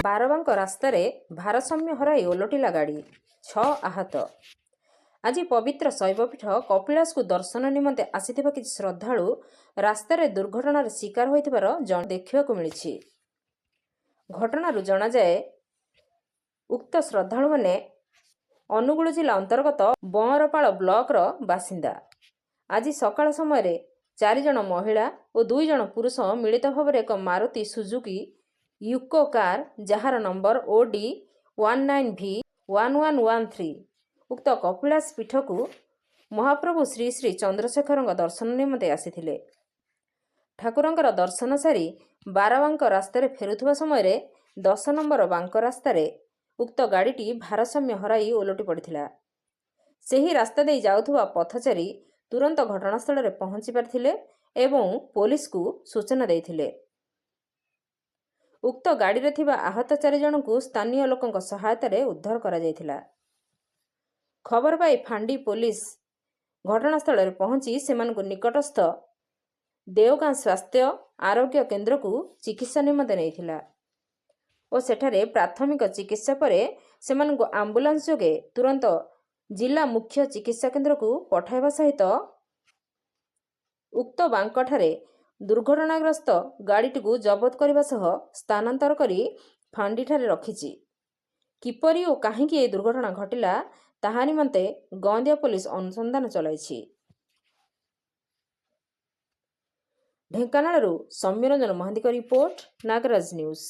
ବାରବାଙ୍କ ରାସ୍ତାରେ ଭାରସାମ୍ୟ ହରାଇ ଓଲଟିଲା ଗାଡ଼ି, 6 ଆହତ। ଆଜି ପବିତ୍ର ଶୈବପୀଠ କପିଳାସକୁ ଦର୍ଶନ ନିମନ୍ତେ ଆସିଥିବା କିଛି ଶ୍ରଦ୍ଧାଳୁ ରାସ୍ତାରେ ଦୁର୍ଘଟଣାର ଶିକାର ହୋଇଥିବାର ଦେଖିବାକୁ ମିଳିଛି। ଘଟଣାରୁ ଜଣାଯାଏ, ଉକ୍ତ ଶ୍ରଦ୍ଧାଳୁମାନେ ଅନୁଗୁଳ ଜିଲ୍ଲା ଅନ୍ତର୍ଗତ ବଅଁରପାଳ ବ୍ଲକର ବାସିନ୍ଦା। ଆଜି ସକାଳ ସମୟରେ 4 ଜଣ ମହିଳା ଓ 2 ଜଣ ପୁରୁଷ ମିଳିତ ଭାବରେ ଏକ ମାରୁତି ସୁଜୁକି ୟୁକୋ କାର୍, ଯାହାର ନମ୍ବର OD19V1113 ଉକ୍ତ କପିଳାସ ପୀଠକୁ ମହାପ୍ରଭୁ ଶ୍ରୀ ଶ୍ରୀ ଚନ୍ଦ୍ରଶେଖରଙ୍କ ଦର୍ଶନ ନିମନ୍ତେ ଆସିଥିଲେ। ଠାକୁରଙ୍କର ଦର୍ଶନ ସାରି ବାରବାଙ୍କ ରାସ୍ତାରେ ଫେରୁଥିବା ସମୟରେ 10 ନମ୍ବର ବାଙ୍କ ରାସ୍ତାରେ ଉକ୍ତ ଗାଡ଼ିଟି ଭାରସାମ୍ୟ ହରାଇ ଓଲଟି ପଡ଼ିଥିଲା। ସେହି ରାସ୍ତା ଦେଇ ଯାଉଥିବା ପଥଚାରୀ ତୁରନ୍ତ ଘଟଣାସ୍ଥଳରେ ପହଞ୍ଚି ପାରିଥିଲେ ଏବଂ ପୋଲିସକୁ ସୂଚନା ଦେଇଥିଲେ। ଉକ୍ତ ଗାଡ଼ିରେ ଥିବା ଆହତ 4 ଜଣଙ୍କୁ ସ୍ଥାନୀୟ ଲୋକଙ୍କ ସହାୟତାରେ ଉଦ୍ଧାର କରାଯାଇଥିଲା। ଖବର ପାଇ ଫାଣ୍ଡି ପୋଲିସ ଘଟଣାସ୍ଥଳରେ ପହଞ୍ଚି ସେମାନଙ୍କୁ ନିକଟସ୍ଥ ଦେଓଗାଁ ସ୍ୱାସ୍ଥ୍ୟ ଆରୋଗ୍ୟ କେନ୍ଦ୍ରକୁ ଚିକିତ୍ସା ନିମନ୍ତେ ନେଇଥିଲା ଓ ସେଠାରେ ପ୍ରାଥମିକ ଚିକିତ୍ସା ପରେ ସେମାନଙ୍କୁ ଆମ୍ବୁଲାନ୍ସ ଯୋଗେ ତୁରନ୍ତ ଜିଲ୍ଲା ମୁଖ୍ୟ ଚିକିତ୍ସା କେନ୍ଦ୍ରକୁ ପଠାଇବା ସହିତ ଉକ୍ତ ବାଙ୍କଠାରେ ଦୁର୍ଘଟଣାଗ୍ରସ୍ତ ଗାଡ଼ିଟିକୁ ଜବତ କରିବା ସହ ସ୍ଥାନାନ୍ତର କରି ଫାଣ୍ଡିଠାରେ ରଖିଛି। କିପରି ଓ କାହିଁକି ଏହି ଦୁର୍ଘଟଣା ଘଟିଲା ତାହା ନିମନ୍ତେ ଗଅଁଦିଆ ପୋଲିସ ଅନୁସନ୍ଧାନ ଚଳାଇଛି। ଢେଙ୍କାନାଳରୁ ସୌମ୍ୟରଞ୍ଜନ ମହାନ୍ତିଙ୍କ ରିପୋର୍ଟ, ନାଗରାଜ ନ୍ୟୁଜ୍।